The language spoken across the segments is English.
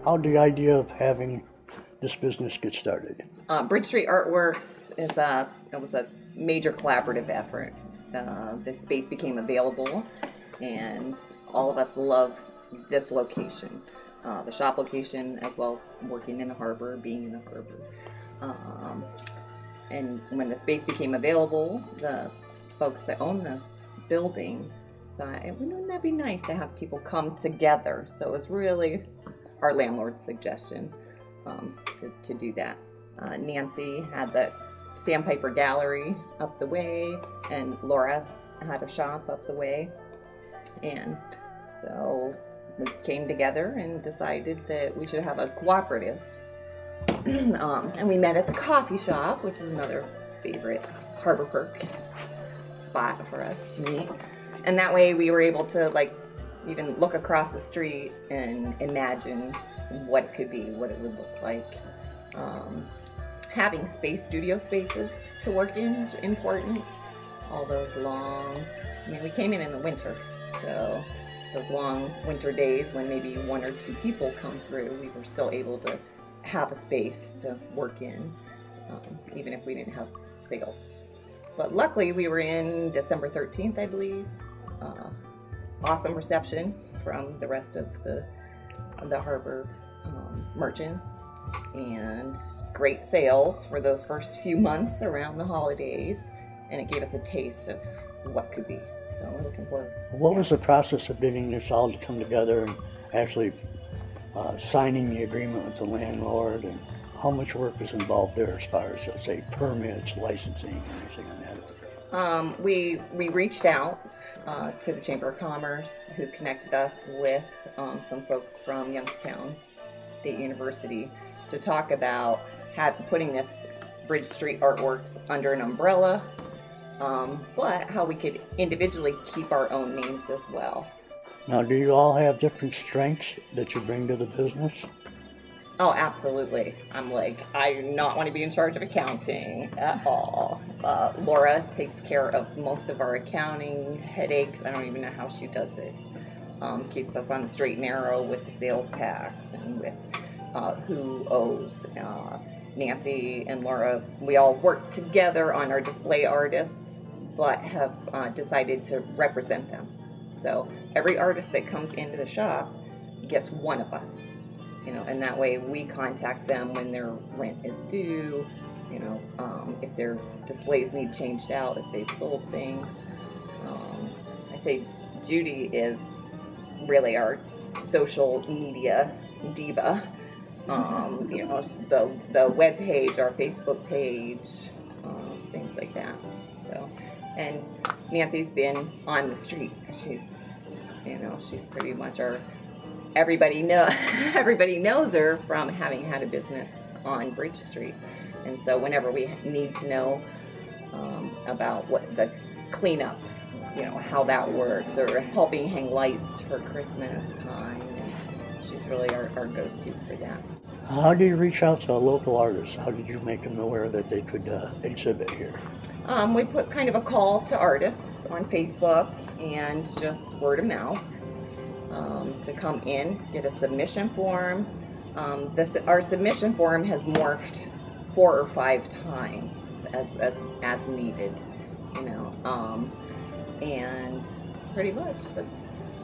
how did the idea of having this business get started? Bridge Street Artworks it was a major collaborative effort. This space became available, and all of us love this location, the shop location, as well as working in the harbor, being in the harbor. And when the space became available, the folks that own the building thought, wouldn't that be nice to have people come together? So it was really our landlord's suggestion to do that. Nancy had the Sandpiper Gallery up the way, and Laura had a shop up the way. And so we came together and decided that we should have a cooperative. And we met at the coffee shop, which is another favorite Harbor Perk spot for us to meet. And that way we were able to even look across the street and imagine what it could be, what it would look like. Having studio spaces to work in is important. All those long, we came in the winter, so those long winter days when maybe one or two people come through, we were still able to have a space to work in, even if we didn't have sales. But luckily we were in December 13th, I believe. Awesome reception from the rest of the harbor merchants, and great sales for those first few months around the holidays, and it gave us a taste of what could be. So we're looking forward. What was the process of getting this all to come together and actually signing the agreement with the landlord, and how much work was involved there as far as, let's say, permits, licensing, anything on that? We reached out to the Chamber of Commerce, who connected us with some folks from Youngstown State University to talk about putting this Bridge Street Artworks under an umbrella, but how we could individually keep our own names as well. Now, do you all have different strengths that you bring to the business? Oh, absolutely. I do not want to be in charge of accounting at all. Laura takes care of most of our accounting headaches. I don't even know how she does it. Keeps us on the straight and narrow with the sales tax and with who owes. Nancy and Laura, we all work together on our display artists, but have decided to represent them. So every artist that comes into the shop gets one of us, and that way we contact them when their rent is due, if their displays need changed out, if they've sold things. I'd say Judy is really our social media diva. The web page, our Facebook page, things like that. So, and Nancy's been on the street. She's pretty much everybody knows her from having had a business on Bridge Street. And so whenever we need to know about what the cleanup, how that works, or helping hang lights for Christmas time, she's really our go-to for that. How do you reach out to local artists? How did you make them aware that they could exhibit here? We put kind of a call to artists on Facebook and just word of mouth to come in, get a submission form. Our submission form has morphed 4 or 5 times as needed, and pretty much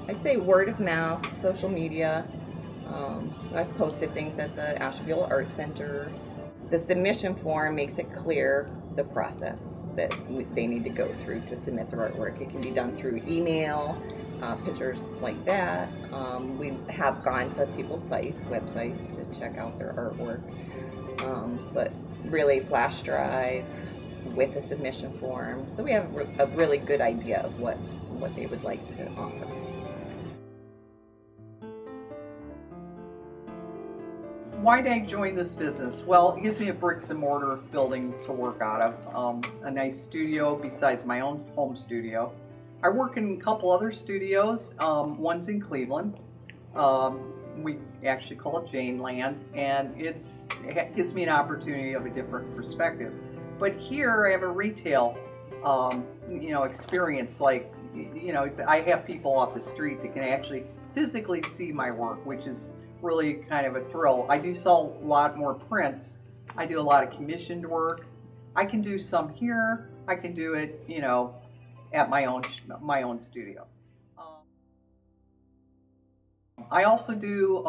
I'd say word of mouth, social media. I've posted things at the Ashtabual Art Center. The submission form makes it clear the process that they need to go through to submit their artwork. It can be done through email, pictures like that. We have gone to people's websites to check out their artwork, but really flash drive with a submission form. So we have a really good idea of what they would like to offer. Why did I join this business? Well, it gives me a bricks and mortar building to work out of, a nice studio besides my own home studio. I work in a couple other studios. One's in Cleveland. We actually call it Jane Land, and it gives me an opportunity of a different perspective. But here I have a retail, experience. I have people off the street that can actually physically see my work, which is really kind of a thrill. I do sell a lot more prints. I do a lot of commissioned work. I can do some here. I can do it, you know, at my own studio. I also do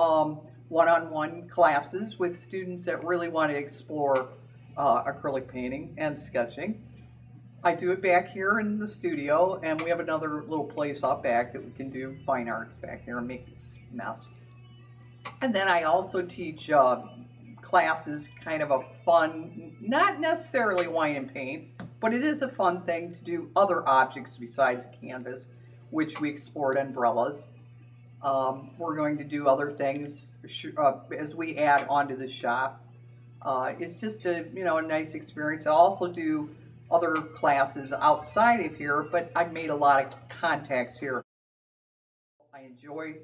one-on-one classes with students that really want to explore acrylic painting and sketching. I do it back here in the studio, and we have another little place out back that we can do fine arts back there and make this mess. And then I also teach classes, kind of a fun, not necessarily wine and paint, but it is a fun thing to do other objects besides canvas, which we explored umbrellas. We're going to do other things as we add onto the shop. It's just a nice experience. I also do other classes outside of here, but I've made a lot of contacts here. I enjoy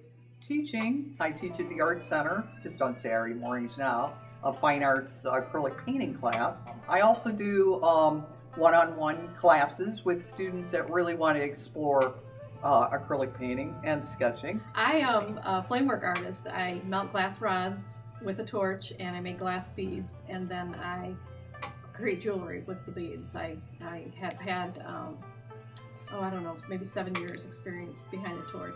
teaching. I teach at the Art Center, just on Saturday mornings now, a fine arts acrylic painting class. I also do one-on-one classes with students that really want to explore acrylic painting and sketching. I am a flame work artist. I melt glass rods with a torch and I make glass beads, and then I create jewelry with the beads. I have had, I don't know, maybe 7 years experience behind a torch.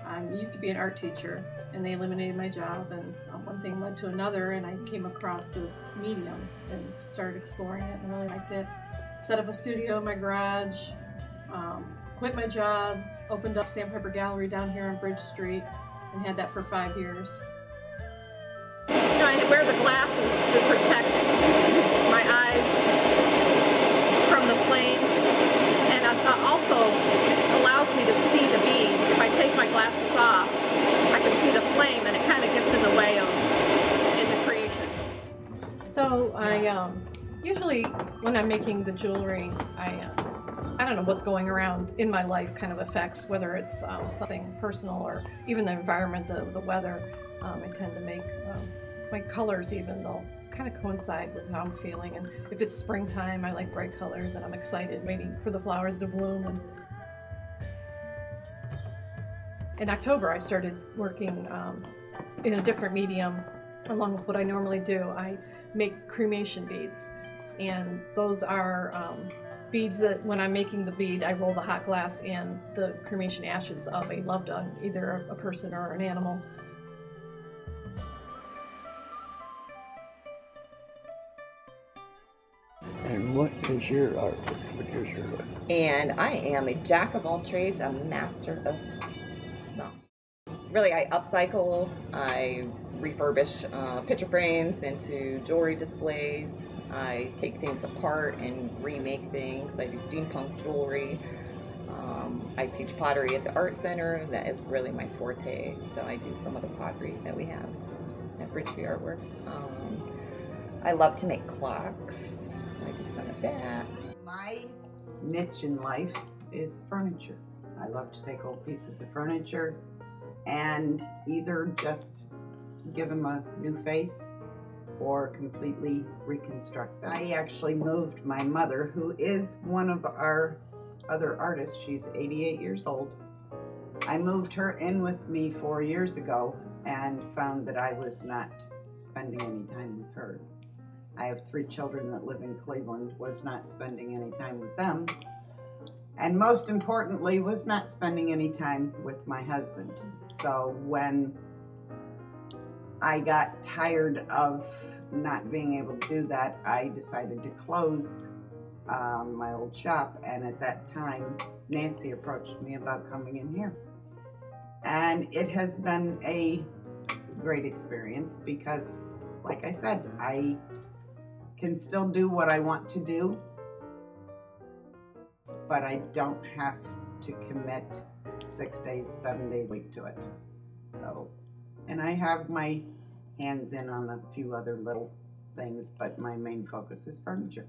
I used to be an art teacher, and they eliminated my job, and one thing led to another, and I came across this medium and started exploring it and really liked it. Set up a studio in my garage, quit my job, opened up Sandpiper Gallery down here on Bridge Street, and had that for 5 years. You know, I wear the glasses to protect my eyes from the flame, and also allows me to see the bead. If I take my glasses off, I can see the flame, and it kind of gets in the way of in the creation. So I usually, when I'm making the jewelry, I don't know what's going around in my life kind of affects whether it's something personal or even the environment, the weather. I tend to make my colors even, they'll kind of coincide with how I'm feeling. And if it's springtime, I like bright colors and I'm excited waiting for the flowers to bloom. And in October, I started working in a different medium along with what I normally do. I make cremation beads, and those are beads that when I'm making the bead, I roll the hot glass in the cremation ashes of a loved one, either a person or an animal. And what is your art? What is your art? And I am a jack of all trades, a master of some. Really, I upcycle, I refurbish picture frames into jewelry displays. I take things apart and remake things. I do steampunk jewelry. I teach pottery at the Art Center. That is really my forte. So I do some of the pottery that we have at Bridge Street Artworks. I love to make clocks, so I do some of that. My niche in life is furniture. I love to take old pieces of furniture and either just give them a new face or completely reconstruct them. I actually moved my mother, who is one of our other artists. She's 88 years old. I moved her in with me 4 years ago and found that I was not spending any time with her. I have 3 children that live in Cleveland, was not spending any time with them. And most importantly, was not spending any time with my husband. So when I got tired of not being able to do that, I decided to close my old shop. And at that time, Nancy approached me about coming in here. And it has been a great experience because, like I said, I can still do what I want to do, but I don't have to commit 6 days, 7 days a week to it. So, and I have my hands in on a few other little things, but my main focus is furniture.